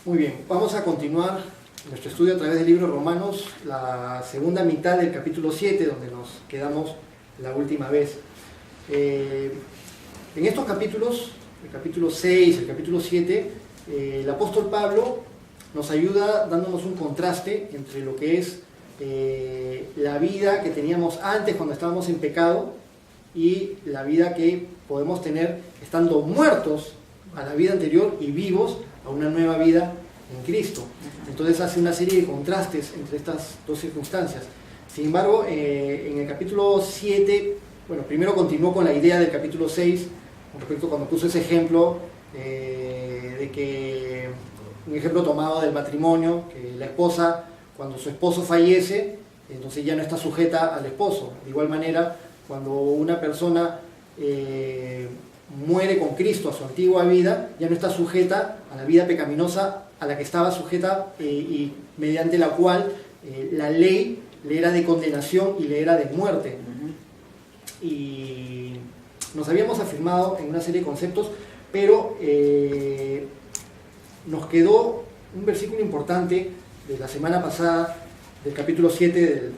Muy bien, vamos a continuar nuestro estudio a través del libro de Romanos, la segunda mitad del capítulo 7, donde nos quedamos la última vez. En estos capítulos, el capítulo 6, el capítulo 7, el apóstol Pablo nos ayuda dándonos un contraste entre lo que es la vida que teníamos antes cuando estábamos en pecado y la vida que podemos tener estando muertos a la vida anterior y vivos a una nueva vida en Cristo. Entonces hace una serie de contrastes entre estas dos circunstancias. Sin embargo, en el capítulo 7, bueno, primero continuó con la idea del capítulo 6, con respecto a cuando puso ese ejemplo de que, un ejemplo tomado del matrimonio, que la esposa, cuando su esposo fallece, entonces ya no está sujeta al esposo. De igual manera, cuando una persona muere con Cristo a su antigua vida, ya no está sujeta a la vida pecaminosa a la que estaba sujeta y mediante la cual la ley le era de condenación y le era de muerte. Y nos habíamos afirmado en una serie de conceptos, pero nos quedó un versículo importante de la semana pasada, del capítulo 7,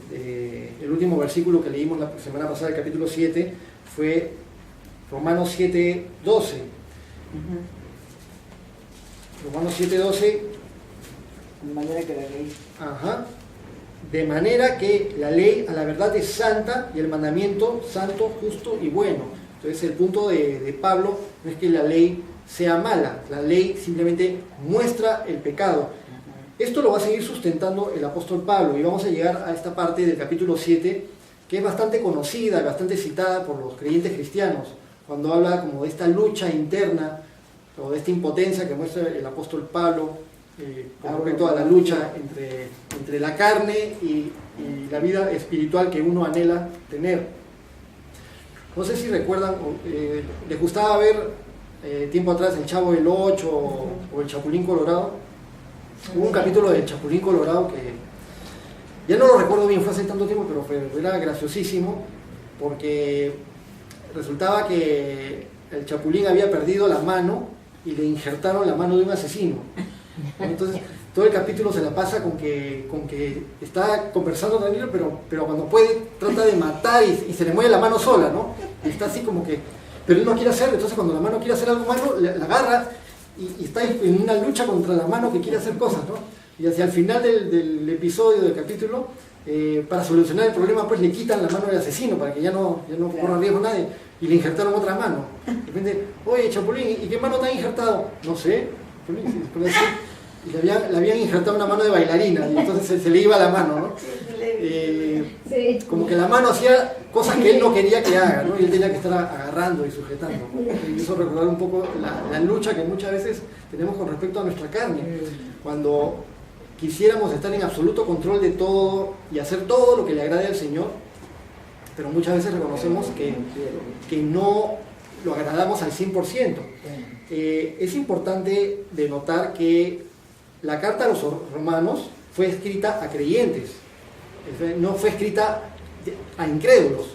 el último versículo que leímos la semana pasada del capítulo 7 fue Romanos 7:12. Romanos 7:12. De manera que la ley. De manera que la ley a la verdad es santa y el mandamiento santo, justo y bueno. Entonces el punto de Pablo no es que la ley sea mala, la ley simplemente muestra el pecado. Esto lo va a seguir sustentando el apóstol Pablo y vamos a llegar a esta parte del capítulo 7 que es bastante conocida, bastante citada por los creyentes cristianos, cuando habla como de esta lucha interna o de esta impotencia que muestra el apóstol Pablo con respecto a la lucha entre la carne y la vida espiritual que uno anhela tener. No sé si recuerdan, les gustaba ver tiempo atrás el Chavo del 8 o el Chapulín Colorado. Hubo un capítulo del Chapulín Colorado que ya no lo recuerdo bien, fue hace tanto tiempo, pero era graciosísimo porque resultaba que el Chapulín había perdido la mano y le injertaron la mano de un asesino. Entonces todo el capítulo se la pasa con que está conversando tranquilo, pero cuando puede trata de matar y se le mueve la mano sola, ¿no? Y está así como que, pero él no quiere hacerlo, entonces cuando la mano quiere hacer algo malo, la agarra y está en una lucha contra la mano que quiere hacer cosas, ¿no? Y hacia el final del episodio, del capítulo, para solucionar el problema, pues le quitan la mano del asesino para que ya no corra riesgo nadie y le injertaron otra mano. De repente, oye Chapulín, ¿y qué mano te han injertado? No sé. Y le habían injertado una mano de bailarina y entonces se le iba la mano, ¿no? Como que la mano hacía cosas que él no quería que haga, ¿no? Y él tenía que estar agarrando y sujetando, ¿no? Y eso recordar un poco la lucha que muchas veces tenemos con respecto a nuestra carne, cuando quisiéramos estar en absoluto control de todo y hacer todo lo que le agrade al Señor, pero muchas veces reconocemos que no lo agradamos al 100%. Es importante denotar que la carta a los romanos fue escrita a creyentes, no fue escrita a incrédulos,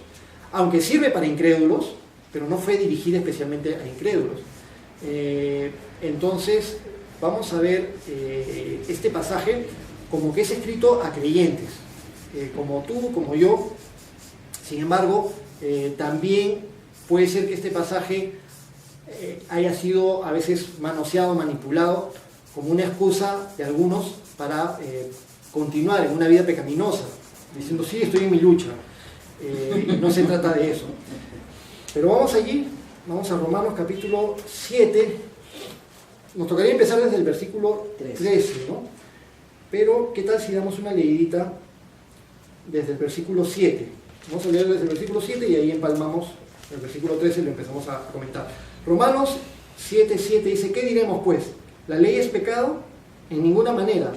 aunque sirve para incrédulos, pero no fue dirigida especialmente a incrédulos. Entonces vamos a ver este pasaje como que es escrito a creyentes, como tú, como yo. Sin embargo, también puede ser que este pasaje haya sido a veces manoseado, manipulado como una excusa de algunos para continuar en una vida pecaminosa, diciendo sí, estoy en mi lucha, y no se trata de eso. Pero vamos allí, vamos a Romanos capítulo 7, nos tocaría empezar desde el versículo 13, ¿no? Pero ¿qué tal si damos una leidita desde el versículo 7? Vamos a leer desde el versículo 7 y ahí empalmamos el versículo 13 y lo empezamos a comentar. Romanos 7:7 dice, ¿qué diremos pues? ¿La ley es pecado? En ninguna manera.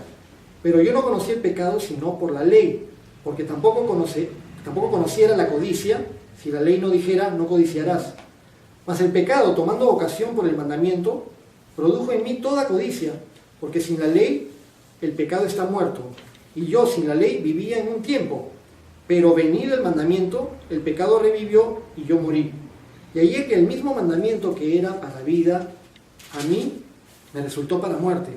Pero yo no conocí el pecado sino por la ley, porque tampoco conociera la codicia, si la ley no dijera, no codiciarás. Mas el pecado, tomando ocasión por el mandamiento, produjo en mí toda codicia, porque sin la ley el pecado está muerto. Y yo sin la ley vivía en un tiempo, pero venido el mandamiento, el pecado revivió y yo morí. Y allí que el mismo mandamiento que era para vida, a mí me resultó para muerte.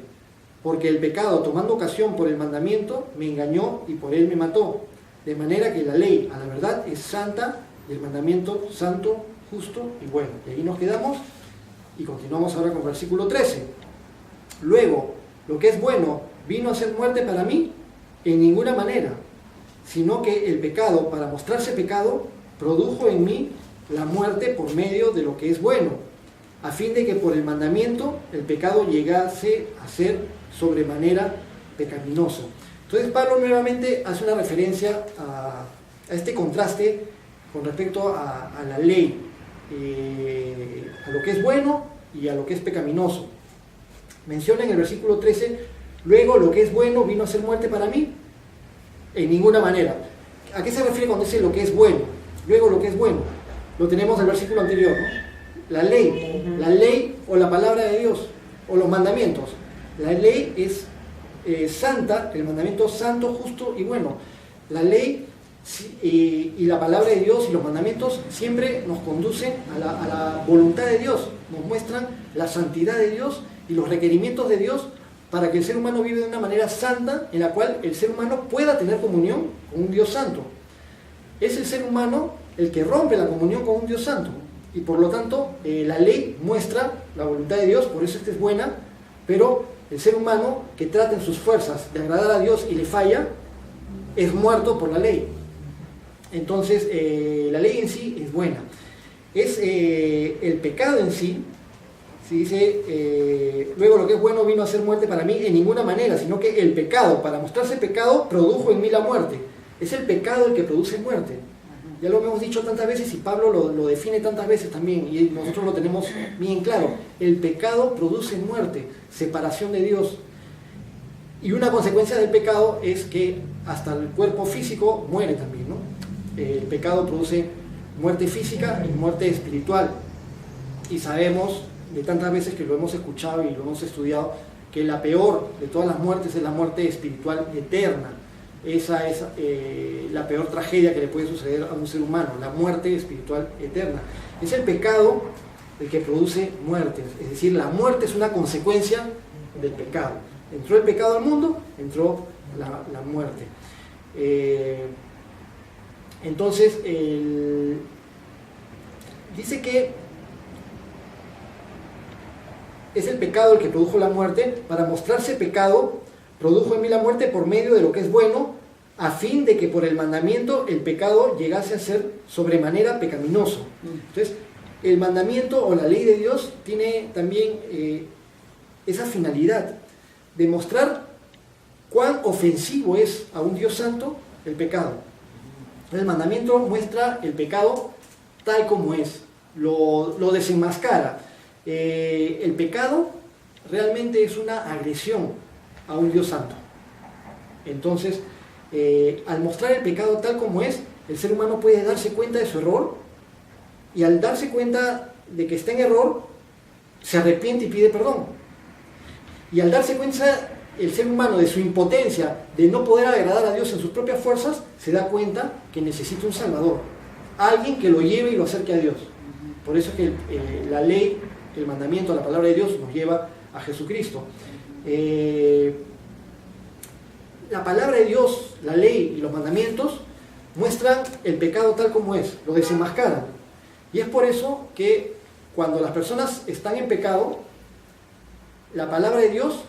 porque el pecado, tomando ocasión por el mandamiento, me engañó y por él me mató. De manera que la ley, a la verdad, es santa y el mandamiento santo, justo y bueno. Y ahí nos quedamos y continuamos ahora con el versículo 13. Luego, lo que es bueno vino a ser muerte para mí en ninguna manera, sino que el pecado, para mostrarse pecado, produjo en mí la muerte por medio de lo que es bueno, a fin de que por el mandamiento el pecado llegase a ser sobremanera pecaminoso. Entonces Pablo nuevamente hace una referencia a este contraste con respecto a la ley, a lo que es bueno y a lo que es pecaminoso. Menciona en el versículo 13, luego lo que es bueno vino a ser muerte para mí, en ninguna manera. ¿A qué se refiere cuando dice lo que es bueno? Luego lo que es bueno, lo tenemos en el versículo anterior, ¿no? La ley o la palabra de Dios, o los mandamientos. La ley es santa, el mandamiento santo, justo y bueno. La ley y la palabra de Dios y los mandamientos siempre nos conducen a la voluntad de Dios, nos muestran la santidad de Dios y los requerimientos de Dios para que el ser humano viva de una manera santa, en la cual el ser humano pueda tener comunión con un Dios santo. Es el ser humano el que rompe la comunión con un Dios santo, y por lo tanto la ley muestra la voluntad de Dios, por eso es que es buena, pero el ser humano que trata en sus fuerzas de agradar a Dios y le falla, es muerto por la ley. Entonces la ley en sí es buena. Es el pecado en sí. Se dice, luego lo que es bueno vino a ser muerte para mí en ninguna manera, sino que el pecado, para mostrarse pecado, produjo en mí la muerte. Es el pecado el que produce muerte. Ya lo hemos dicho tantas veces y Pablo lo define tantas veces también, y nosotros lo tenemos bien claro. El pecado produce muerte, separación de Dios. Y una consecuencia del pecado es que hasta el cuerpo físico muere también, ¿no? El pecado produce muerte física y muerte espiritual. Y sabemos de tantas veces que lo hemos escuchado y lo hemos estudiado, que la peor de todas las muertes es la muerte espiritual eterna. Esa es la peor tragedia que le puede suceder a un ser humano, la muerte espiritual eterna. Es el pecado el que produce muerte, es decir, la muerte es una consecuencia del pecado. Entró el pecado al mundo, entró la muerte. Entonces, dice que es el pecado el que produjo la muerte. Para mostrarse pecado, produjo en mí la muerte por medio de lo que es bueno, a fin de que por el mandamiento el pecado llegase a ser sobremanera pecaminoso. Entonces, el mandamiento o la ley de Dios tiene también esa finalidad de mostrar cuán ofensivo es a un Dios santo el pecado. El mandamiento muestra el pecado tal como es, lo desenmascara. El pecado realmente es una agresión a un Dios santo. Entonces, al mostrar el pecado tal como es, el ser humano puede darse cuenta de su error, y al darse cuenta de que está en error, se arrepiente y pide perdón. Y al darse cuenta el ser humano de su impotencia, de no poder agradar a Dios en sus propias fuerzas, se da cuenta que necesita un Salvador, alguien que lo lleve y lo acerque a Dios. Por eso es que la ley, el mandamiento, la palabra de Dios nos lleva a Jesucristo. La palabra de Dios, la ley y los mandamientos muestran el pecado tal como es, lo desenmascaran. Y es por eso que cuando las personas están en pecado, la palabra de Dios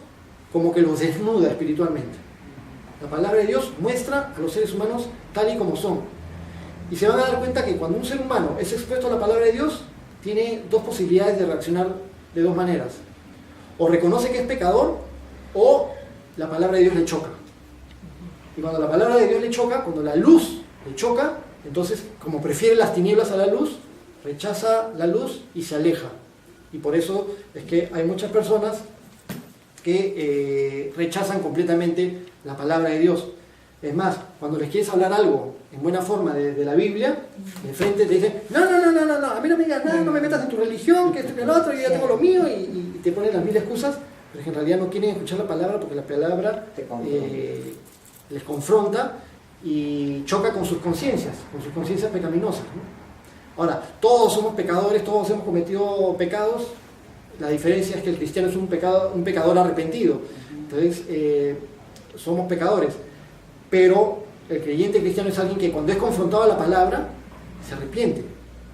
como que los desnuda espiritualmente. La palabra de Dios muestra a los seres humanos tal y como son. Y se van a dar cuenta que cuando un ser humano es expuesto a la palabra de Dios, tiene dos posibilidades de reaccionar de dos maneras. O reconoce que es pecador, o la palabra de Dios le choca. Y cuando la palabra de Dios le choca, cuando la luz le choca, entonces, como prefiere las tinieblas a la luz, rechaza la luz y se aleja. Y por eso es que hay muchas personas que rechazan completamente la palabra de Dios. Es más, cuando les quieres hablar algo en buena forma de la Biblia, de frente te dicen, no, a mí no me digas nada, no me metas en tu religión, que esto que el otro, yo ya tengo lo mío, y te ponen las mil excusas, pero en realidad no quieren escuchar la palabra porque la palabra les confronta y choca con sus conciencias pecaminosas, ¿no? Ahora, todos somos pecadores, todos hemos cometido pecados. La diferencia es que el cristiano es un pecador arrepentido, Entonces, somos pecadores. Pero el creyente cristiano es alguien que cuando es confrontado a la palabra, se arrepiente,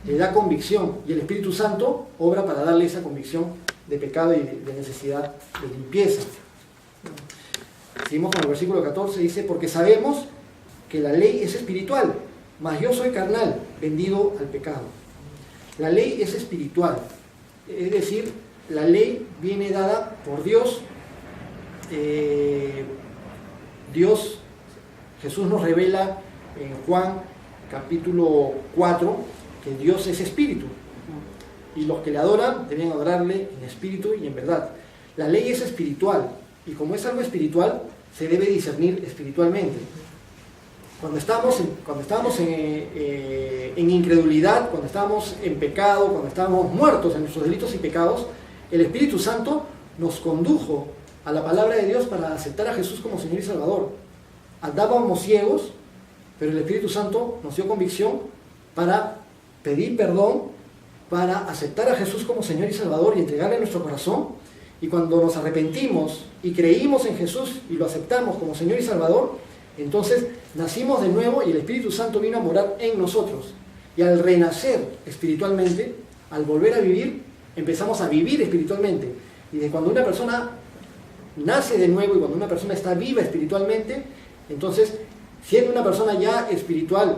le da convicción, y el Espíritu Santo obra para darle esa convicción de pecado y de necesidad de limpieza. Seguimos con el versículo 14, dice: porque sabemos que la ley es espiritual, mas yo soy carnal, vendido al pecado. La ley es espiritual, es decir, la ley viene dada por Dios. Jesús nos revela en Juan capítulo 4 que Dios es espíritu, y los que le adoran deben adorarle en espíritu y en verdad. La ley es espiritual, y como es algo espiritual, se debe discernir espiritualmente. Cuando estábamos en incredulidad, cuando estábamos en pecado, cuando estábamos muertos en nuestros delitos y pecados, el Espíritu Santo nos condujo a la palabra de Dios para aceptar a Jesús como Señor y Salvador. Andábamos ciegos, pero el Espíritu Santo nos dio convicción para pedir perdón, para aceptar a Jesús como Señor y Salvador y entregarle nuestro corazón. Y cuando nos arrepentimos y creímos en Jesús y lo aceptamos como Señor y Salvador, entonces nacimos de nuevo y el Espíritu Santo vino a morar en nosotros. Y al renacer espiritualmente, al volver a vivir, empezamos a vivir espiritualmente. Y de cuando una persona nace de nuevo y cuando una persona está viva espiritualmente, entonces, siendo una persona ya espiritual,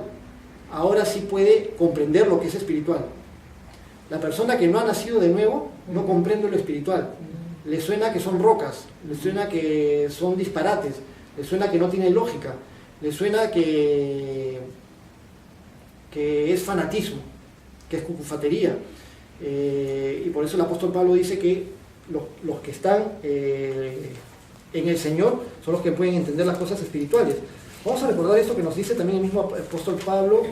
ahora sí puede comprender lo que es espiritual. La persona que no ha nacido de nuevo no comprende lo espiritual. Le suena que son rocas, le suena que son disparates, le suena que no tiene lógica, le suena que es fanatismo, que es cucufatería. Y por eso el apóstol Pablo dice que los que están en el Señor son los que pueden entender las cosas espirituales. Vamos a recordar esto que nos dice también el mismo apóstol Pablo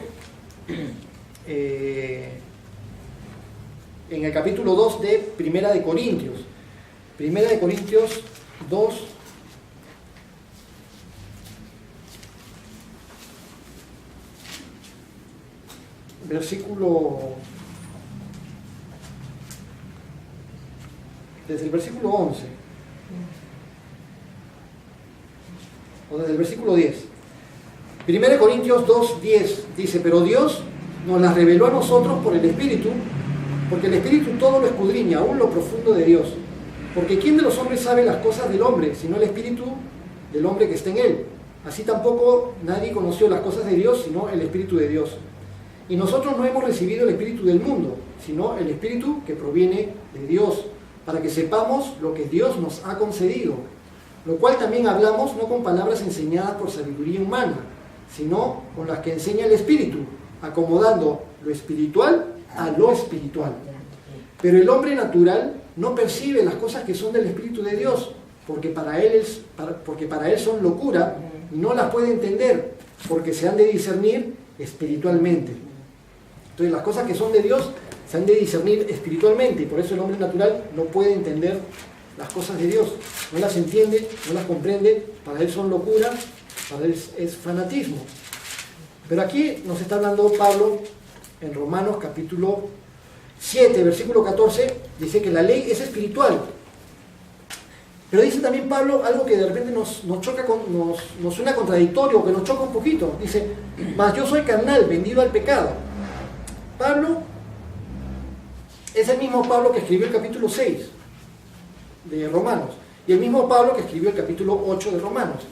en el capítulo 2 de Primera de Corintios. Primera de Corintios 2, desde el versículo 11, o desde el versículo 10. Primera de Corintios 2, 10 dice: pero Dios nos las reveló a nosotros por el Espíritu, porque el Espíritu todo lo escudriña, aún lo profundo de Dios. Porque ¿quién de los hombres sabe las cosas del hombre, sino el Espíritu del hombre que está en él? Así tampoco nadie conoció las cosas de Dios, sino el Espíritu de Dios. Y nosotros no hemos recibido el Espíritu del mundo, sino el Espíritu que proviene de Dios, para que sepamos lo que Dios nos ha concedido, lo cual también hablamos no con palabras enseñadas por sabiduría humana, sino con las que enseña el Espíritu, acomodando lo espiritual a lo espiritual. Pero el hombre natural no percibe las cosas que son del Espíritu de Dios, porque para él son locura y no las puede entender, porque se han de discernir espiritualmente. Entonces las cosas que son de Dios se han de discernir espiritualmente, y por eso el hombre natural no puede entender las cosas de Dios, no las entiende, no las comprende, para él son locura, para él es fanatismo. Pero aquí nos está hablando Pablo en Romanos capítulo 7, versículo 14, dice que la ley es espiritual. Pero dice también Pablo algo que de repente nos suena contradictorio, que nos choca un poquito. Dice: mas yo soy carnal, vendido al pecado. Pablo es el mismo Pablo que escribió el capítulo 6 de Romanos, y el mismo Pablo que escribió el capítulo 8 de Romanos.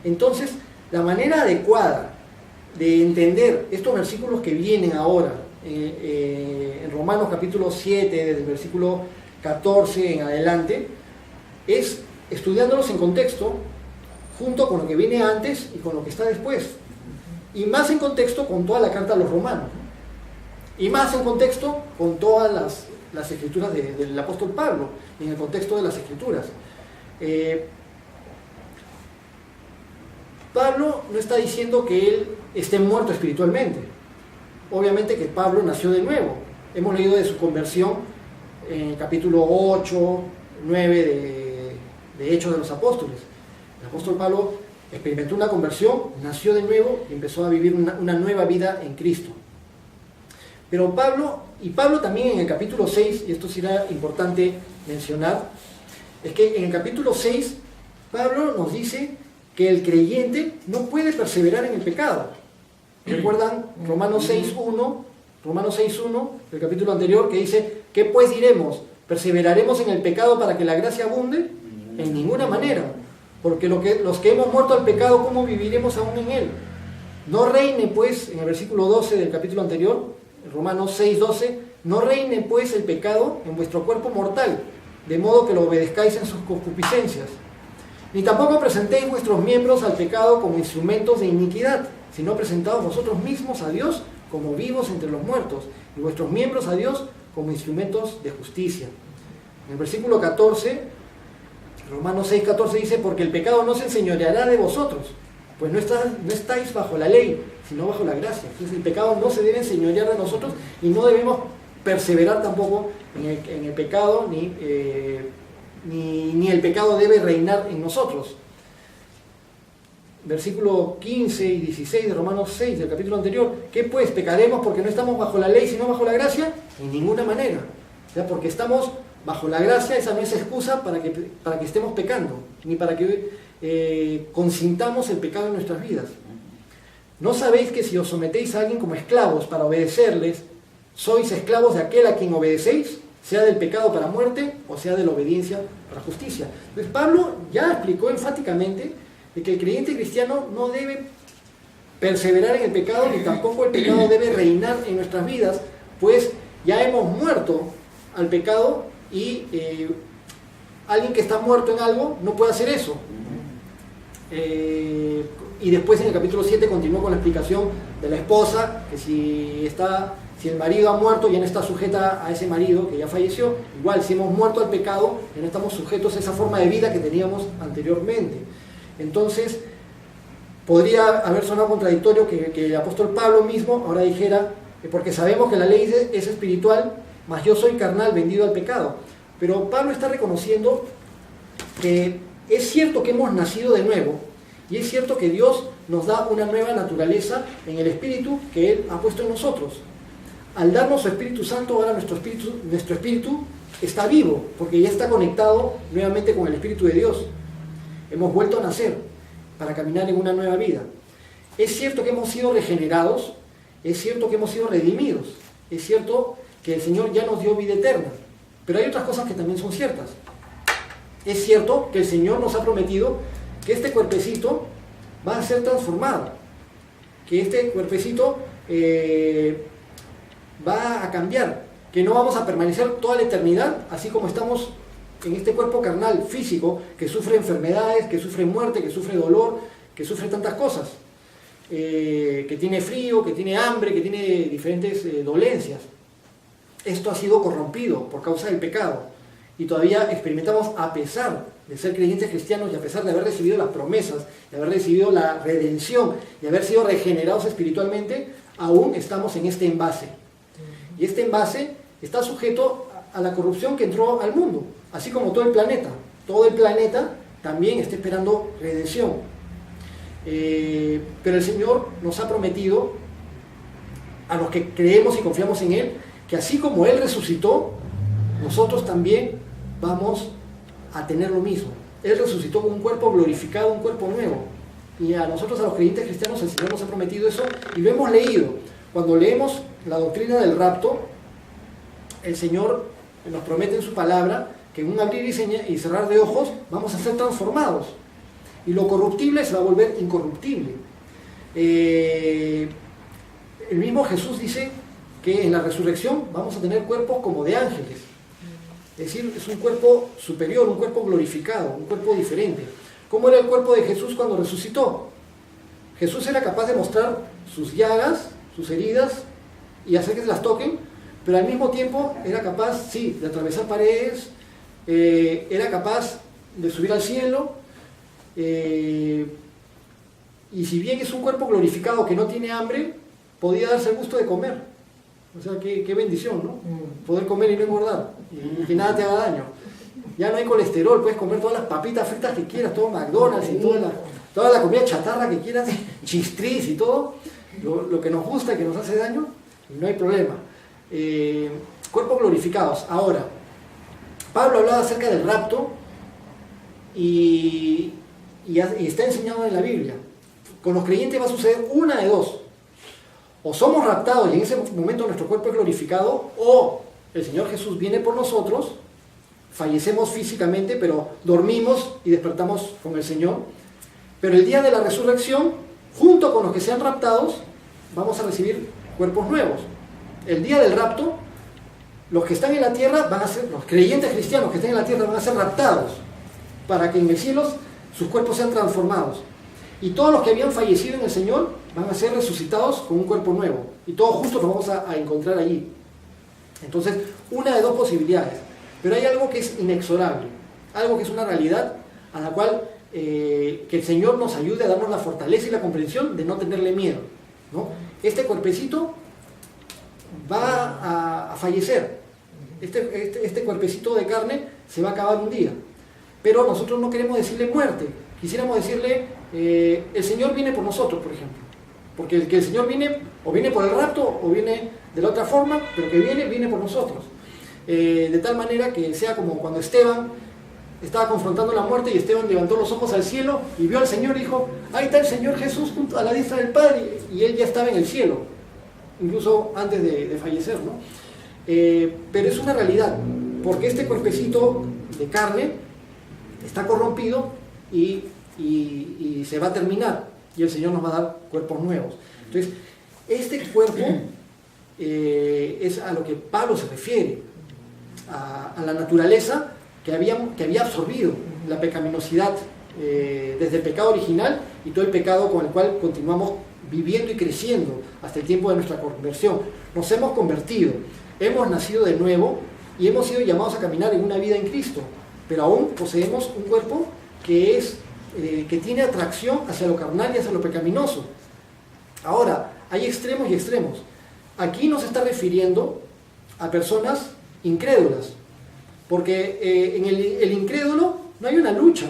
Entonces, la manera adecuada de entender estos versículos que vienen ahora, en Romanos capítulo 7, desde el versículo 14 en adelante, es estudiándolos en contexto, junto con lo que viene antes y con lo que está después, y más en contexto con toda la carta a los romanos, y más en contexto con todas las escrituras del apóstol Pablo, en el contexto de las escrituras. Pablo no está diciendo que él esté muerto espiritualmente. Obviamente que Pablo nació de nuevo. Hemos leído de su conversión en el capítulo 8, 9 de Hechos de los Apóstoles. El apóstol Pablo experimentó una conversión, nació de nuevo y empezó a vivir una nueva vida en Cristo. Pero Pablo también en el capítulo 6, y esto será importante mencionar, es que en el capítulo 6 Pablo nos dice que el creyente no puede perseverar en el pecado. ¿Recuerdan Romanos 6.1, el capítulo anterior, que dice, ¿qué pues diremos? ¿Perseveraremos en el pecado para que la gracia abunde? En ninguna manera. Porque los que hemos muerto al pecado, ¿cómo viviremos aún en él? No reine pues, en el versículo 12 del capítulo anterior, Romanos 6.12, no reine pues el pecado en vuestro cuerpo mortal, de modo que lo obedezcáis en sus concupiscencias. Ni tampoco presentéis vuestros miembros al pecado como instrumentos de iniquidad, sino presentaos vosotros mismos a Dios como vivos entre los muertos, y vuestros miembros a Dios como instrumentos de justicia. En el versículo 14, Romanos 6.14 dice, porque el pecado no se enseñoreará de vosotros, pues no estáis bajo la ley, sino bajo la gracia. Entonces el pecado no se debe enseñorear de nosotros y no debemos perseverar tampoco en el pecado, ni el pecado debe reinar en nosotros. Versículo 15 y 16 de Romanos 6, del capítulo anterior. ¿Qué pues? ¿Pecaremos porque no estamos bajo la ley, sino bajo la gracia? En ninguna manera. O sea, porque estamos bajo la gracia, esa no es excusa para que estemos pecando, ni para que consintamos el pecado en nuestras vidas. ¿No sabéis que si os sometéis a alguien como esclavos para obedecerles, sois esclavos de aquel a quien obedecéis, sea del pecado para muerte o sea de la obediencia para justicia? Entonces Pablo ya explicó enfáticamente de que el creyente cristiano no debe perseverar en el pecado, ni tampoco el pecado debe reinar en nuestras vidas, pues ya hemos muerto al pecado y alguien que está muerto en algo no puede hacer eso. Y después en el capítulo 7 continuó con la explicación de la esposa, que si el marido ha muerto, ya no está sujeta a ese marido que ya falleció. Igual, si hemos muerto al pecado, ya no estamos sujetos a esa forma de vida que teníamos anteriormente. Entonces, podría haber sonado contradictorio que el apóstol Pablo mismo ahora dijera, porque sabemos que la ley es espiritual, mas yo soy carnal, vendido al pecado. Pero Pablo está reconociendo que es cierto que hemos nacido de nuevo, y es cierto que Dios nos da una nueva naturaleza en el Espíritu que Él ha puesto en nosotros. Al darnos su Espíritu Santo, ahora nuestro espíritu está vivo, porque ya está conectado nuevamente con el Espíritu de Dios. Hemos vuelto a nacer para caminar en una nueva vida. Es cierto que hemos sido regenerados, es cierto que hemos sido redimidos, es cierto que el Señor ya nos dio vida eterna, pero hay otras cosas que también son ciertas. Es cierto que el Señor nos ha prometido que este cuerpecito va a ser transformado, que este cuerpecito va a cambiar, que no vamos a permanecer toda la eternidad así como estamos en este cuerpo carnal, físico, que sufre enfermedades, que sufre muerte, que sufre dolor, que sufre tantas cosas, que tiene frío, que tiene hambre, que tiene diferentes dolencias. Esto ha sido corrompido por causa del pecado y todavía experimentamos, a pesar de ser creyentes cristianos y a pesar de haber recibido las promesas, de haber recibido la redención y haber sido regenerados espiritualmente, aún estamos en este envase. Y este envase está sujeto a la corrupción que entró al mundo, así como todo el planeta. Todo el planeta también está esperando redención. Pero el Señor nos ha prometido, a los que creemos y confiamos en Él, que así como Él resucitó, nosotros también vamos a tener lo mismo. Él resucitó con un cuerpo glorificado, un cuerpo nuevo. Y a nosotros, a los creyentes cristianos, el Señor nos ha prometido eso y lo hemos leído. Cuando leemos la doctrina del rapto, el Señor nos promete en su palabra que en un abrir y cerrar de ojos vamos a ser transformados. Y lo corruptible se va a volver incorruptible. El mismo Jesús dice que en la resurrección vamos a tener cuerpos como de ángeles. Es decir, es un cuerpo superior, un cuerpo glorificado, un cuerpo diferente. ¿Cómo era el cuerpo de Jesús cuando resucitó? Jesús era capaz de mostrar sus llagas, sus heridas, y hacer que se las toquen, pero al mismo tiempo era capaz, sí, de atravesar paredes, era capaz de subir al cielo, y si bien es un cuerpo glorificado que no tiene hambre, podía darse el gusto de comer. O sea, qué bendición, ¿no? Poder comer y no engordar, y que nada te haga daño. Ya no hay colesterol, puedes comer todas las papitas fritas que quieras, todo McDonald's y toda la comida chatarra que quieras, chistriz y todo, lo que nos gusta y que nos hace daño, y no hay problema. Cuerpos glorificados. Ahora, Pablo hablaba acerca del rapto y y está enseñado en la Biblia. Con los creyentes va a suceder una de dos. O somos raptados y en ese momento nuestro cuerpo es glorificado, o el Señor Jesús viene por nosotros, fallecemos físicamente, pero dormimos y despertamos con el Señor. Pero el día de la resurrección, junto con los que sean raptados, vamos a recibir cuerpos nuevos. El día del rapto, los que están en la tierra van a ser, los creyentes cristianos que estén en la tierra van a ser raptados, para que en el cielo sus cuerpos sean transformados. Y todos los que habían fallecido en el Señor van a ser resucitados con un cuerpo nuevo. Y todos juntos nos vamos a encontrar allí. Entonces, una de dos posibilidades. Pero hay algo que es inexorable, algo que es una realidad a la cual que el Señor nos ayude a darnos la fortaleza y la comprensión de no tenerle miedo, ¿no? Este cuerpecito va a fallecer. Este cuerpecito de carne se va a acabar un día. Pero nosotros no queremos decirle muerte. Quisiéramos decirle, el Señor viene por nosotros, por ejemplo. Porque el Señor viene, o viene por el rapto, o viene de la otra forma, pero que viene por nosotros. De tal manera que sea como cuando Esteban estaba confrontando la muerte y Esteban levantó los ojos al cielo y vio al Señor y dijo, ahí está el Señor Jesús junto a la diestra del Padre, y él ya estaba en el cielo, incluso antes de fallecer, ¿no? Pero es una realidad, porque este cuerpecito de carne está corrompido y se va a terminar, y el Señor nos va a dar cuerpos nuevos. Entonces, este cuerpo es a lo que Pablo se refiere, a la naturaleza que había absorbido la pecaminosidad desde el pecado original y todo el pecado con el cual continuamos viviendo y creciendo hasta el tiempo de nuestra conversión. Nos hemos convertido, hemos nacido de nuevo y hemos sido llamados a caminar en una vida en Cristo, pero aún poseemos un cuerpo que tiene atracción hacia lo carnal y hacia lo pecaminoso. Ahora, hay extremos y extremos. Aquí nos está refiriendo a personas incrédulas, porque en el incrédulo no hay una lucha.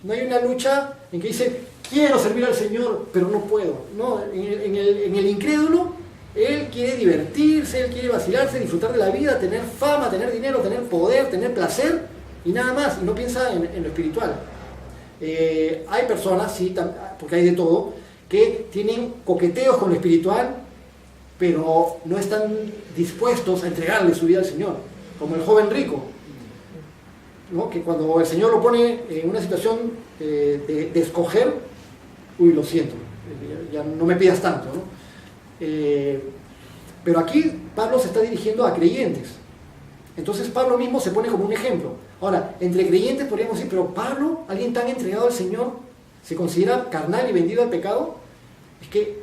No hay una lucha en que dice, quiero servir al Señor, pero no puedo. No, en el incrédulo, él quiere divertirse, él quiere vacilarse, disfrutar de la vida, tener fama, tener dinero, tener poder, tener placer, y nada más, y no piensa en lo espiritual. Hay personas, sí, porque hay de todo, que tienen coqueteos con lo espiritual, pero no están dispuestos a entregarle su vida al Señor, como el joven rico, ¿no? Que cuando el Señor lo pone en una situación de escoger, uy, lo siento, ya no me pidas tanto, ¿no? Pero aquí Pablo se está dirigiendo a creyentes. Entonces Pablo mismo se pone como un ejemplo. Ahora, entre creyentes podríamos decir, pero Pablo, alguien tan entregado al Señor, ¿se considera carnal y vendido al pecado? Es que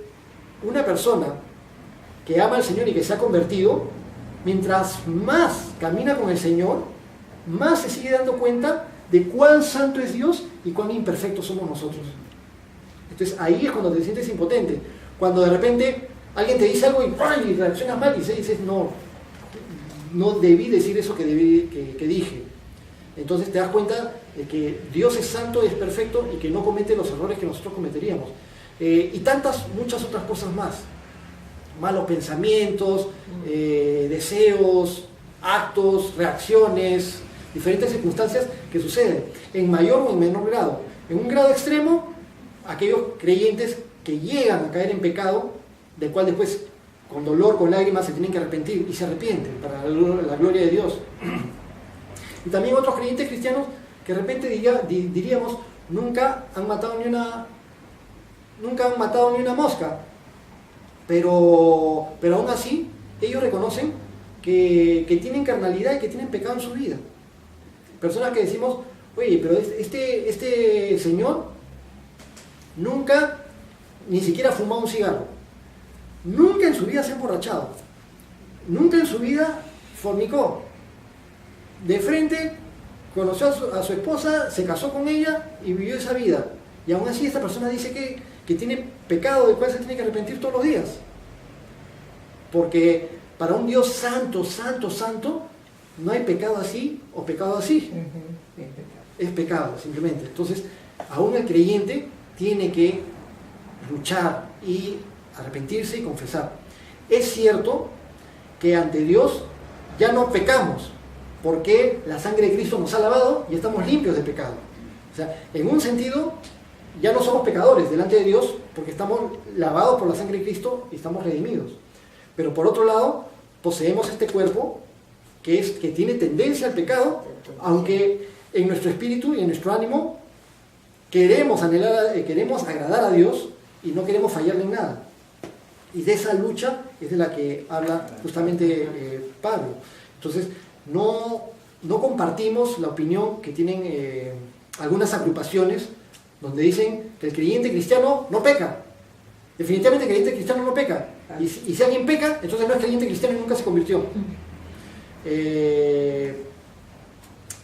una persona que ama al Señor y que se ha convertido, mientras más camina con el Señor, más se sigue dando cuenta de cuán santo es Dios y cuán imperfectos somos nosotros. Entonces ahí es cuando te sientes impotente. Cuando de repente alguien te dice algo y reaccionas mal y dices, no debí decir eso que dije. Entonces te das cuenta de que Dios es santo y es perfecto y que no comete los errores que nosotros cometeríamos. Y muchas otras cosas más. Malos pensamientos, deseos, actos, reacciones, diferentes circunstancias que suceden en mayor o en menor grado. En un grado extremo, aquellos creyentes que llegan a caer en pecado, del cual después con dolor, con lágrimas se tienen que arrepentir y se arrepienten para la gloria de Dios. Y también otros creyentes cristianos que de repente diríamos nunca han matado ni una mosca, pero aún así ellos reconocen que tienen carnalidad y que tienen pecado en su vida. Personas que decimos, oye, pero este señor nunca ni siquiera ha fumado un cigarro, nunca en su vida se ha emborrachado, nunca en su vida fornicó, de frente conoció a su esposa, se casó con ella y vivió esa vida, y aún así esta persona dice que tiene pecado del cual se tiene que arrepentir todos los días, porque para un Dios santo, santo, santo, no hay pecado así o pecado así. Es pecado, simplemente. Entonces, aún el creyente tiene que luchar y arrepentirse y confesar. Es cierto que ante Dios ya no pecamos, porque la sangre de Cristo nos ha lavado y estamos limpios de pecado. O sea, en un sentido, ya no somos pecadores delante de Dios porque estamos lavados por la sangre de Cristo y estamos redimidos. Pero por otro lado, poseemos este cuerpo que tiene tendencia al pecado, aunque en nuestro espíritu y en nuestro ánimo queremos agradar a Dios y no queremos fallarle en nada. Y de esa lucha es de la que habla justamente Pablo. Entonces, no compartimos la opinión que tienen algunas agrupaciones donde dicen que el creyente cristiano no peca. Definitivamente el creyente cristiano no peca. Y si alguien peca, entonces no es creyente cristiano y nunca se convirtió.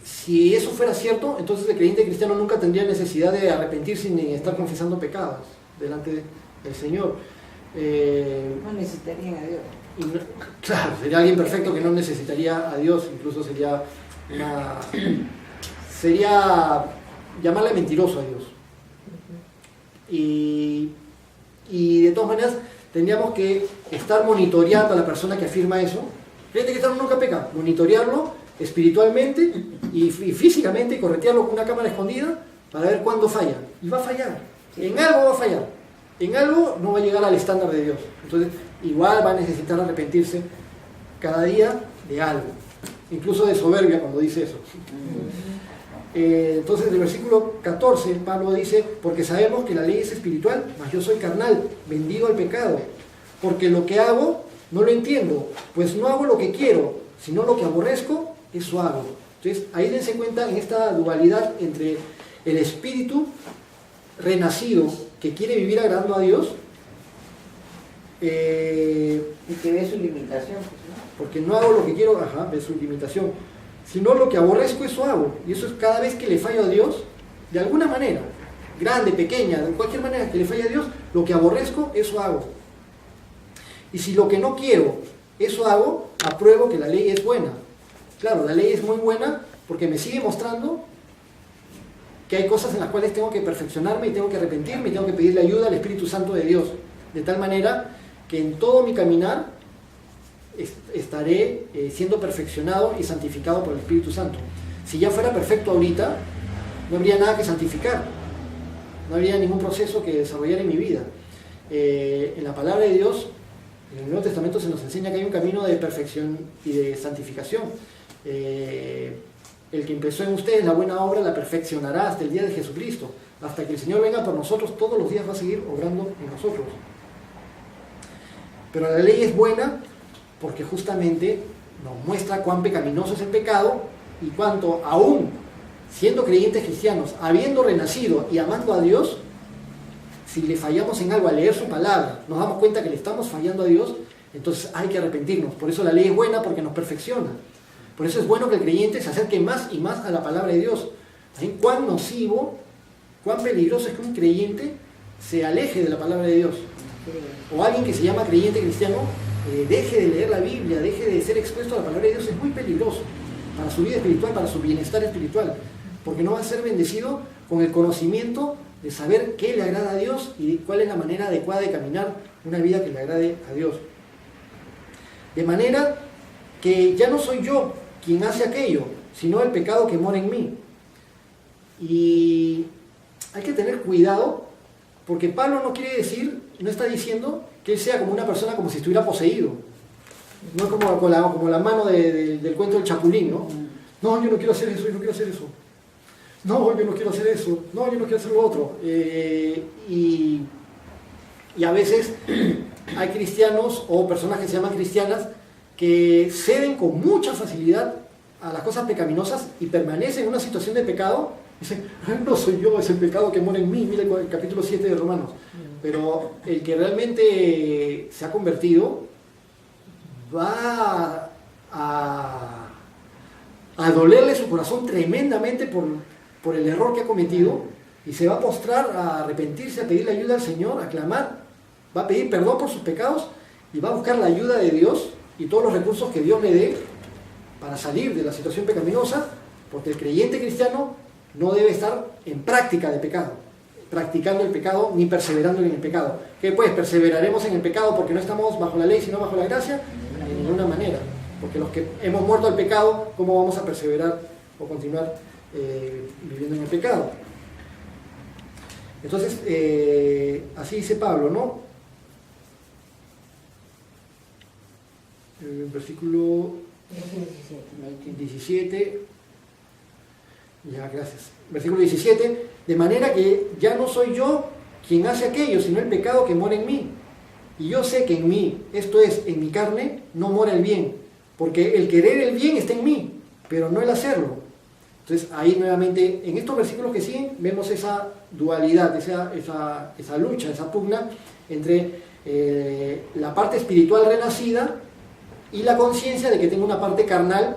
Si eso fuera cierto, entonces el creyente cristiano nunca tendría necesidad de arrepentirse ni estar confesando pecados delante del Señor. No necesitarían a Dios. Claro, sería alguien perfecto que no necesitaría a Dios, incluso sería llamarle mentiroso a Dios. Y de todas maneras tendríamos que estar monitoreando a la persona que afirma eso. El creyente cristiano nunca peca, monitorearlo espiritualmente y físicamente, y corretearlo con una cámara escondida para ver cuándo falla. Y va a fallar, en algo va a fallar, en algo no va a llegar al estándar de Dios. Entonces igual va a necesitar arrepentirse cada día de algo, incluso de soberbia cuando dice eso. Entonces en el versículo 14 Pablo dice: porque sabemos que la ley es espiritual, mas yo soy carnal, vendido al pecado, porque lo que hago no lo entiendo, pues no hago lo que quiero, sino lo que aborrezco, eso hago. Entonces ahí dense cuenta en esta dualidad entre el espíritu renacido que quiere vivir agradando a Dios y que ve su limitación, pues, ¿no? Porque no hago lo que quiero, ve su limitación, sino lo que aborrezco, eso hago. Y eso es cada vez que le fallo a Dios, de alguna manera, grande, pequeña, de cualquier manera que le falle a Dios, lo que aborrezco, eso hago. Y si lo que no quiero, eso hago, apruebo que la ley es buena. Claro, la ley es muy buena porque me sigue mostrando que hay cosas en las cuales tengo que perfeccionarme y tengo que arrepentirme y tengo que pedirle ayuda al Espíritu Santo de Dios, de tal manera que en todo mi caminar estaré siendo perfeccionado y santificado por el Espíritu Santo. Si ya fuera perfecto ahorita, no habría nada que santificar, no habría ningún proceso que desarrollar en mi vida. En la palabra de Dios, en el Nuevo Testamento se nos enseña que hay un camino de perfección y de santificación. El que empezó en ustedes la buena obra la perfeccionará hasta el día de Jesucristo. Hasta que el Señor venga por nosotros, todos los días va a seguir obrando en nosotros. Pero la ley es buena porque justamente nos muestra cuán pecaminoso es el pecado y cuánto, aún siendo creyentes cristianos, habiendo renacido y amando a Dios, si le fallamos en algo al leer su palabra, nos damos cuenta que le estamos fallando a Dios, entonces hay que arrepentirnos. Por eso la ley es buena, porque nos perfecciona. Por eso es bueno que el creyente se acerque más y más a la palabra de Dios. ¿Sí? Cuán nocivo, cuán peligroso es que un creyente se aleje de la palabra de Dios. O alguien que se llama creyente cristiano deje de leer la Biblia, deje de ser expuesto a la palabra de Dios. Es muy peligroso para su vida espiritual, para su bienestar espiritual, porque no va a ser bendecido con el conocimiento de saber qué le agrada a Dios y cuál es la manera adecuada de caminar una vida que le agrade a Dios. De manera que ya no soy yo quien hace aquello, sino el pecado que mora en mí. Y hay que tener cuidado, porque Pablo no quiere decir, no está diciendo que él sea como una persona como si estuviera poseído. No es como la mano del cuento del Chapulín, ¿no? No, yo no quiero hacer eso, yo no quiero hacer eso. No, yo no quiero hacer eso. No, yo no quiero hacer lo otro. Y a veces hay cristianos o personas que se llaman cristianas que ceden con mucha facilidad a las cosas pecaminosas y permanecen en una situación de pecado. Dicen, no soy yo, es el pecado que mora en mí. Mira el capítulo 7 de Romanos. Pero el que realmente se ha convertido va a dolerle su corazón tremendamente por el error que ha cometido y se va a postrar a arrepentirse, a pedirle ayuda al Señor, a clamar, va a pedir perdón por sus pecados y va a buscar la ayuda de Dios y todos los recursos que Dios le dé para salir de la situación pecaminosa, porque el creyente cristiano no debe estar en práctica de pecado, practicando el pecado ni perseverando en el pecado. ¿Qué pues? ¿Perseveraremos en el pecado porque no estamos bajo la ley sino bajo la gracia? De ninguna manera, porque los que hemos muerto al pecado, ¿cómo vamos a perseverar o continuar viviendo en el pecado? Entonces, así dice Pablo, ¿no? El versículo 17, ya, gracias. Versículo 17, de manera que ya no soy yo quien hace aquello, sino el pecado que mora en mí. Y yo sé que en mí, esto es, en mi carne, no mora el bien, porque el querer el bien está en mí, pero no el hacerlo. Entonces, ahí nuevamente, en estos versículos que siguen, vemos esa dualidad, esa lucha, esa pugna entre la parte espiritual renacida y la conciencia de que tengo una parte carnal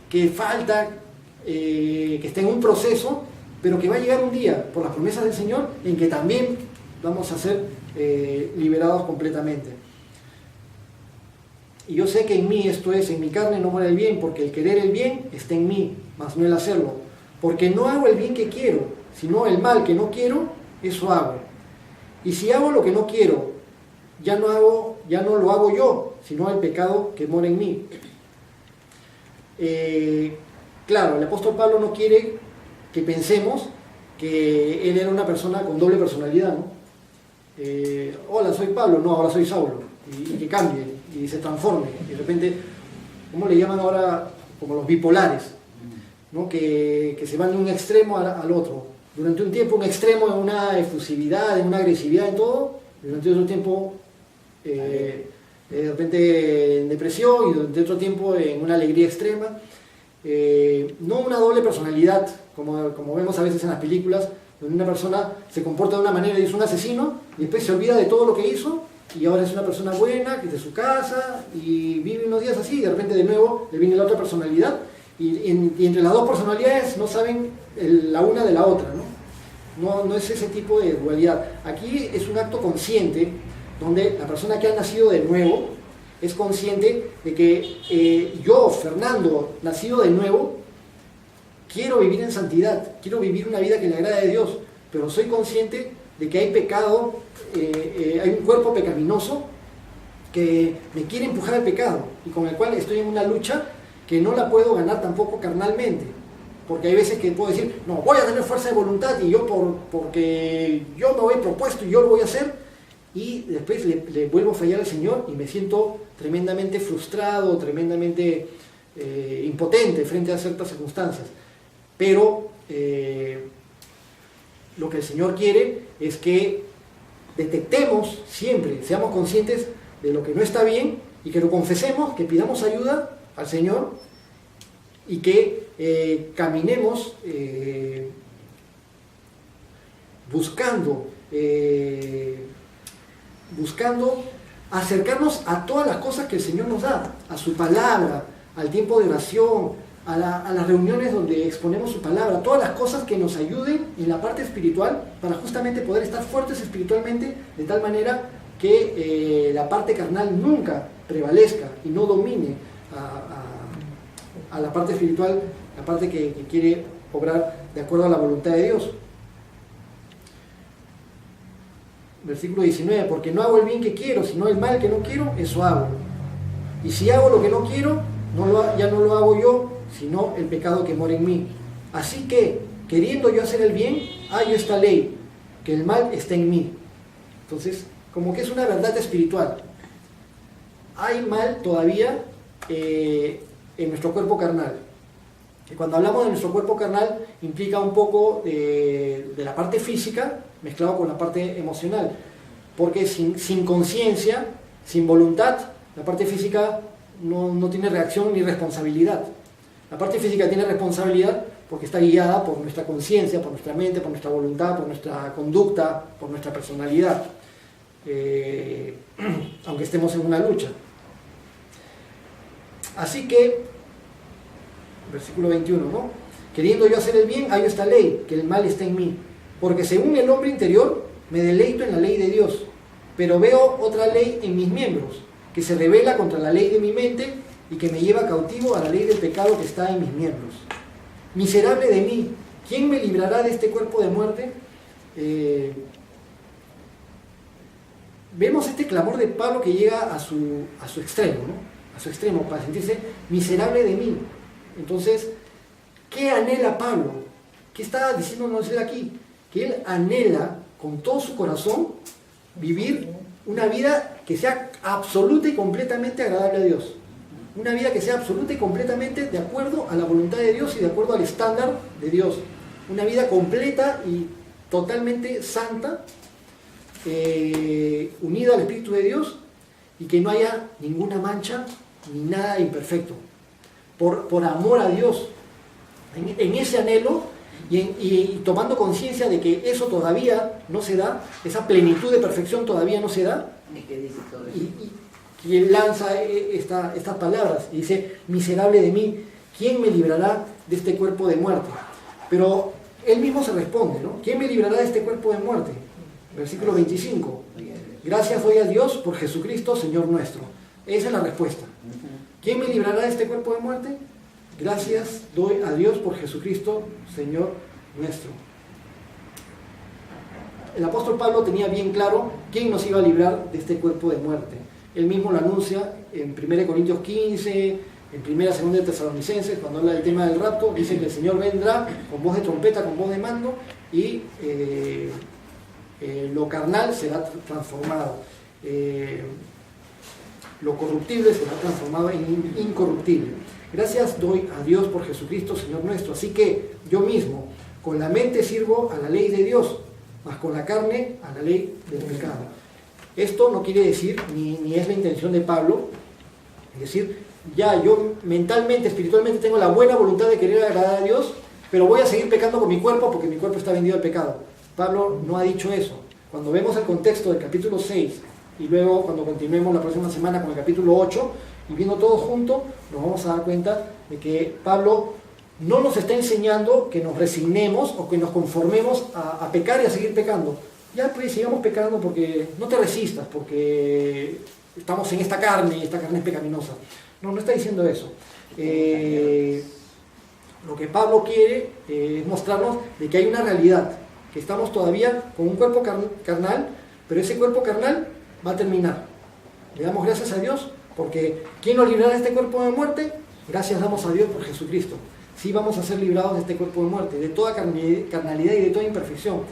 que falta, que está en un proceso, pero que va a llegar un día, por las promesas del Señor, en que también vamos a ser liberados completamente. Y yo sé que en mí, esto es, en mi carne no mora el bien, porque el querer el bien está en mí, mas no el hacerlo. Porque no hago el bien que quiero, sino el mal que no quiero, eso hago. Y si hago lo que no quiero, ya no lo hago yo, sino el pecado que mora en mí. Claro, el apóstol Pablo no quiere que pensemos que él era una persona con doble personalidad, ¿no? Hola, soy Pablo, no, ahora soy Saulo, y que cambie, y se transforme, y de repente, ¿cómo le llaman ahora? Como los bipolares, ¿no? Que se van de un extremo al otro. Durante un tiempo un extremo en una efusividad, en una agresividad, en todo, y durante otro tiempo de repente en depresión, y durante otro tiempo en una alegría extrema. No una doble personalidad, como vemos a veces en las películas, donde una persona se comporta de una manera y es un asesino, y después se olvida de todo lo que hizo, y ahora es una persona buena, que es de su casa, y vive unos días así, y de repente de nuevo le viene la otra personalidad, y entre las dos personalidades no saben la una de la otra, ¿no? No es ese tipo de dualidad. Aquí es un acto consciente, donde la persona que ha nacido de nuevo es consciente de que yo, Fernando, nacido de nuevo, quiero vivir en santidad, quiero vivir una vida que le agrade a Dios, pero soy consciente de que hay pecado, hay un cuerpo pecaminoso que me quiere empujar al pecado y con el cual estoy en una lucha que no la puedo ganar tampoco carnalmente, porque hay veces que puedo decir, no, voy a tener fuerza de voluntad y yo porque yo me voy propuesto y yo lo voy a hacer, y después le vuelvo a fallar al Señor y me siento tremendamente frustrado, tremendamente impotente frente a ciertas circunstancias. Pero lo que el Señor quiere es que detectemos siempre, seamos conscientes de lo que no está bien y que lo confesemos, que pidamos ayuda al Señor y que caminemos buscando acercarnos a todas las cosas que el Señor nos da, a su palabra, al tiempo de oración, a las reuniones donde exponemos su palabra, todas las cosas que nos ayuden en la parte espiritual para justamente poder estar fuertes espiritualmente, de tal manera que la parte carnal nunca prevalezca y no domine a la parte espiritual, la parte que quiere obrar de acuerdo a la voluntad de Dios. Versículo 19, porque no hago el bien que quiero, sino el mal que no quiero, eso hago. Y si hago lo que no quiero, ya no lo hago yo, sino el pecado que mora en mí. Así que, queriendo yo hacer el bien, hallo esta ley, que el mal está en mí. Entonces, como que es una verdad espiritual. Hay mal todavía en nuestro cuerpo carnal. Y cuando hablamos de nuestro cuerpo carnal, implica un poco de la parte física, mezclado con la parte emocional, porque sin conciencia, sin voluntad, la parte física no tiene reacción ni responsabilidad. La parte física tiene responsabilidad porque está guiada por nuestra conciencia, por nuestra mente, por nuestra voluntad, por nuestra conducta, por nuestra personalidad, aunque estemos en una lucha. Así que, versículo 21, ¿no? Queriendo yo hacer el bien, hallo esta ley, que el mal está en mí. Porque según el hombre interior, me deleito en la ley de Dios, pero veo otra ley en mis miembros, que se rebela contra la ley de mi mente y que me lleva cautivo a la ley del pecado que está en mis miembros. Miserable de mí, ¿quién me librará de este cuerpo de muerte? Vemos este clamor de Pablo que llega a su extremo, ¿no? A su extremo, para sentirse miserable de mí. Entonces, ¿qué anhela Pablo? ¿Qué está diciéndonos él aquí? Que él anhela con todo su corazón, vivir una vida que sea absoluta y completamente agradable a Dios. Una vida que sea absoluta y completamente de acuerdo a la voluntad de Dios y de acuerdo al estándar de Dios. Una vida completa y totalmente santa, unida al Espíritu de Dios, y que no haya ninguna mancha ni nada imperfecto. Por amor a Dios, en ese anhelo y tomando conciencia de que eso todavía no se da, esa plenitud de perfección todavía no se da, ¿Y qué dice todo eso? y él lanza estas palabras y dice: miserable de mí, ¿quién me librará de este cuerpo de muerte? Pero él mismo se responde, ¿no? ¿Quién me librará de este cuerpo de muerte? Versículo 25. Gracias doy a Dios por Jesucristo, Señor nuestro. Esa es la respuesta. ¿Quién me librará de este cuerpo de muerte? Gracias doy a Dios por Jesucristo, Señor nuestro. El apóstol Pablo tenía bien claro quién nos iba a librar de este cuerpo de muerte. Él mismo lo anuncia en 1 Corintios 15, en 1 y 2 de Tesalonicenses, cuando habla del tema del rapto, dice que el Señor vendrá con voz de trompeta, con voz de mando, y lo carnal será transformado. Lo corruptible será transformado en incorruptible. Gracias doy a Dios por Jesucristo, Señor nuestro. Así que yo mismo, con la mente sirvo a la ley de Dios, mas con la carne a la ley del pecado. Esto no quiere decir, ni es la intención de Pablo, es decir, ya yo mentalmente, espiritualmente tengo la buena voluntad de querer agradar a Dios, pero voy a seguir pecando con mi cuerpo porque mi cuerpo está vendido al pecado. Pablo no ha dicho eso. Cuando vemos el contexto del capítulo 6 y luego cuando continuemos la próxima semana con el capítulo 8 y viendo todo junto, nos vamos a dar cuenta de que Pablo no nos está enseñando que nos resignemos o que nos conformemos a pecar y a seguir pecando. Ya pues sigamos pecando porque no te resistas, porque estamos en esta carne es pecaminosa. No está diciendo eso. Lo que Pablo quiere es mostrarnos de que hay una realidad, que estamos todavía con un cuerpo carnal, pero ese cuerpo carnal va a terminar. Le damos gracias a Dios porque ¿quién nos librará de este cuerpo de muerte? Gracias damos a Dios por Jesucristo. Sí vamos a ser librados de este cuerpo de muerte, de toda carnalidad y de toda imperfección.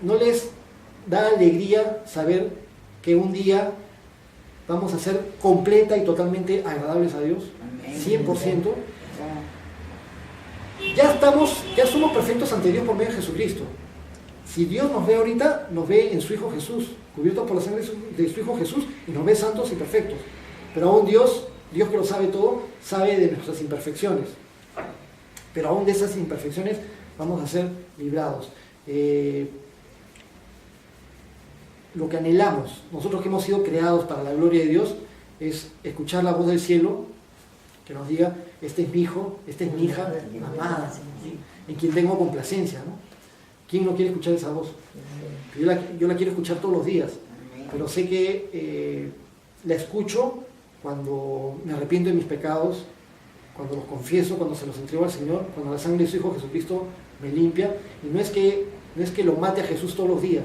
¿No les da alegría saber que un día vamos a ser completa y totalmente agradables a Dios? 100%. Ya somos perfectos ante Dios por medio de Jesucristo. Si Dios nos ve ahorita, nos ve en su Hijo Jesús, cubiertos por la sangre de su Hijo Jesús, y nos ve santos y perfectos. Pero aún Dios que lo sabe todo, sabe de nuestras imperfecciones. Pero aún de esas imperfecciones vamos a ser librados. Lo que anhelamos, nosotros que hemos sido creados para la gloria de Dios, es escuchar la voz del cielo que nos diga: este es mi hijo, esta es mi hija amada, ¿sí?, en quien tengo complacencia, ¿no? ¿Quién no quiere escuchar esa voz? Yo la quiero escuchar todos los días, pero sé que la escucho cuando me arrepiento de mis pecados, cuando los confieso, cuando se los entrego al Señor, cuando la sangre de su Hijo Jesucristo me limpia. Y no es que lo mate a Jesús todos los días,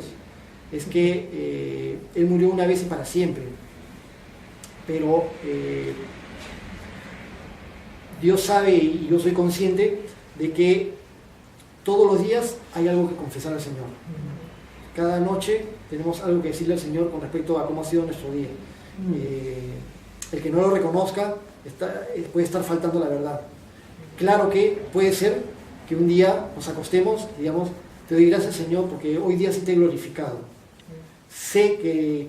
es que Él murió una vez y para siempre. Pero Dios sabe y yo soy consciente de que todos los días hay algo que confesar al Señor. Cada noche tenemos algo que decirle al Señor con respecto a cómo ha sido nuestro día. El que no lo reconozca puede estar faltando la verdad. Claro que puede ser que un día nos acostemos y digamos: te doy gracias, Señor, porque hoy día sí te he glorificado. Sé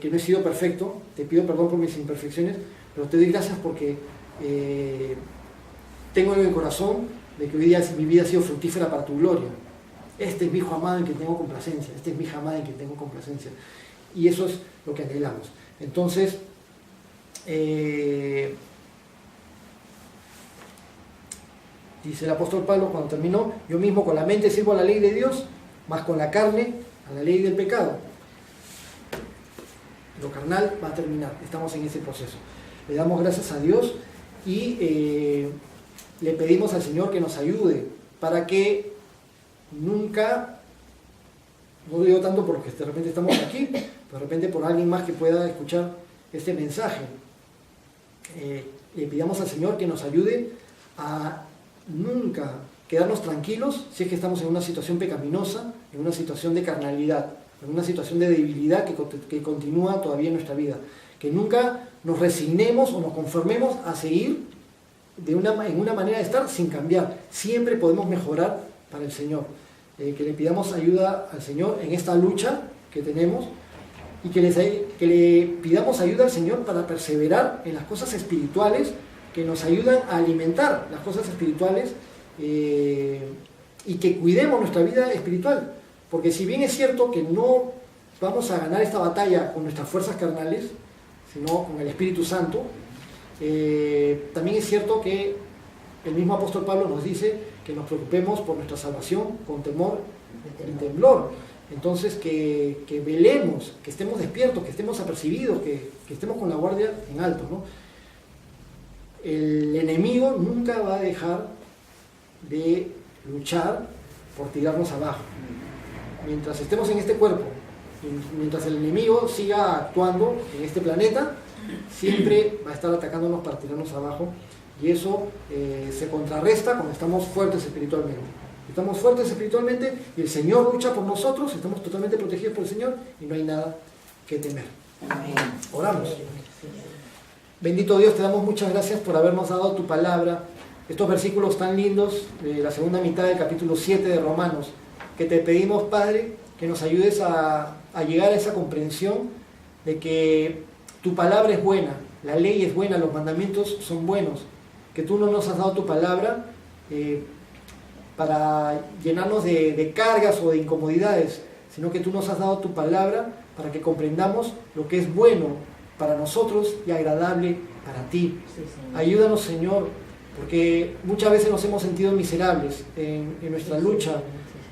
que no he sido perfecto, te pido perdón por mis imperfecciones, pero te doy gracias porque tengo en el corazón de que hoy día mi vida ha sido fructífera para tu gloria. Este es mi hijo amado en quien tengo complacencia, este es mi hija amada en quien tengo complacencia. Y eso es lo que anhelamos. Entonces, dice el apóstol Pablo cuando terminó: yo mismo con la mente sirvo a la ley de Dios, mas con la carne a la ley del pecado. Lo carnal va a terminar, estamos en ese proceso. Le damos gracias a Dios y le pedimos al Señor que nos ayude para que nunca, no lo digo tanto porque de repente estamos aquí, pero de repente por alguien más que pueda escuchar este mensaje, le pidamos al Señor que nos ayude a nunca quedarnos tranquilos si es que estamos en una situación pecaminosa, en una situación de carnalidad, en una situación de debilidad que continúa todavía en nuestra vida. Que nunca nos resignemos o nos conformemos a seguir en una manera de estar sin cambiar. Siempre podemos mejorar para el Señor. Que le pidamos ayuda al Señor en esta lucha que tenemos y que le pidamos ayuda al Señor para perseverar en las cosas espirituales que nos ayudan a alimentar las cosas espirituales y que cuidemos nuestra vida espiritual. Porque si bien es cierto que no vamos a ganar esta batalla con nuestras fuerzas carnales, sino con el Espíritu Santo, también es cierto que el mismo apóstol Pablo nos dice que nos preocupemos por nuestra salvación con temor y temblor. Entonces que velemos, que estemos despiertos, que estemos apercibidos, que estemos con la guardia en alto, ¿no? El enemigo nunca va a dejar de luchar por tirarnos abajo. Mientras estemos en este cuerpo, mientras el enemigo siga actuando en este planeta, siempre va a estar atacándonos para tirarnos abajo, y eso se contrarresta cuando estamos fuertes espiritualmente. Estamos fuertes espiritualmente y el Señor lucha por nosotros, estamos totalmente protegidos por el Señor y no hay nada que temer. Amén. Oramos. Bendito Dios, te damos muchas gracias por habernos dado tu palabra, estos versículos tan lindos de la segunda mitad del capítulo 7 de Romanos, que te pedimos, Padre, que nos ayudes a llegar a esa comprensión de que tu palabra es buena, la ley es buena, los mandamientos son buenos, que tú no nos has dado tu palabra para llenarnos de cargas o de incomodidades, sino que tú nos has dado tu palabra para que comprendamos lo que es bueno para nosotros y agradable para ti. Sí, Señor. Ayúdanos, Señor, porque muchas veces nos hemos sentido miserables en nuestra lucha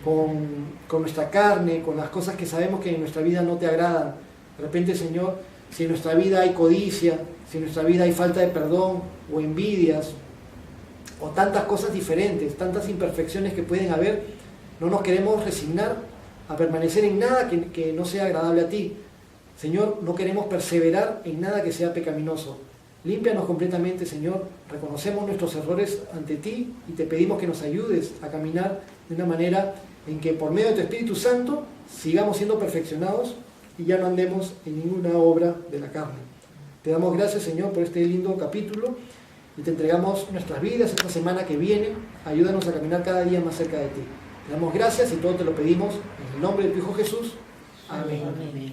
con nuestra carne, con las cosas que sabemos que en nuestra vida no te agradan. De repente, Señor, si en nuestra vida hay codicia, si en nuestra vida hay falta de perdón o envidias, o tantas cosas diferentes, tantas imperfecciones que pueden haber, no nos queremos resignar a permanecer en nada que no sea agradable a ti. Señor, no queremos perseverar en nada que sea pecaminoso. Límpianos completamente, Señor. Reconocemos nuestros errores ante ti y te pedimos que nos ayudes a caminar de una manera en que por medio de tu Espíritu Santo sigamos siendo perfeccionados y ya no andemos en ninguna obra de la carne. Te damos gracias, Señor, por este lindo capítulo y te entregamos nuestras vidas esta semana que viene. Ayúdanos a caminar cada día más cerca de ti. Te damos gracias y todo te lo pedimos en el nombre de tu Hijo Jesús. Amén. Amén.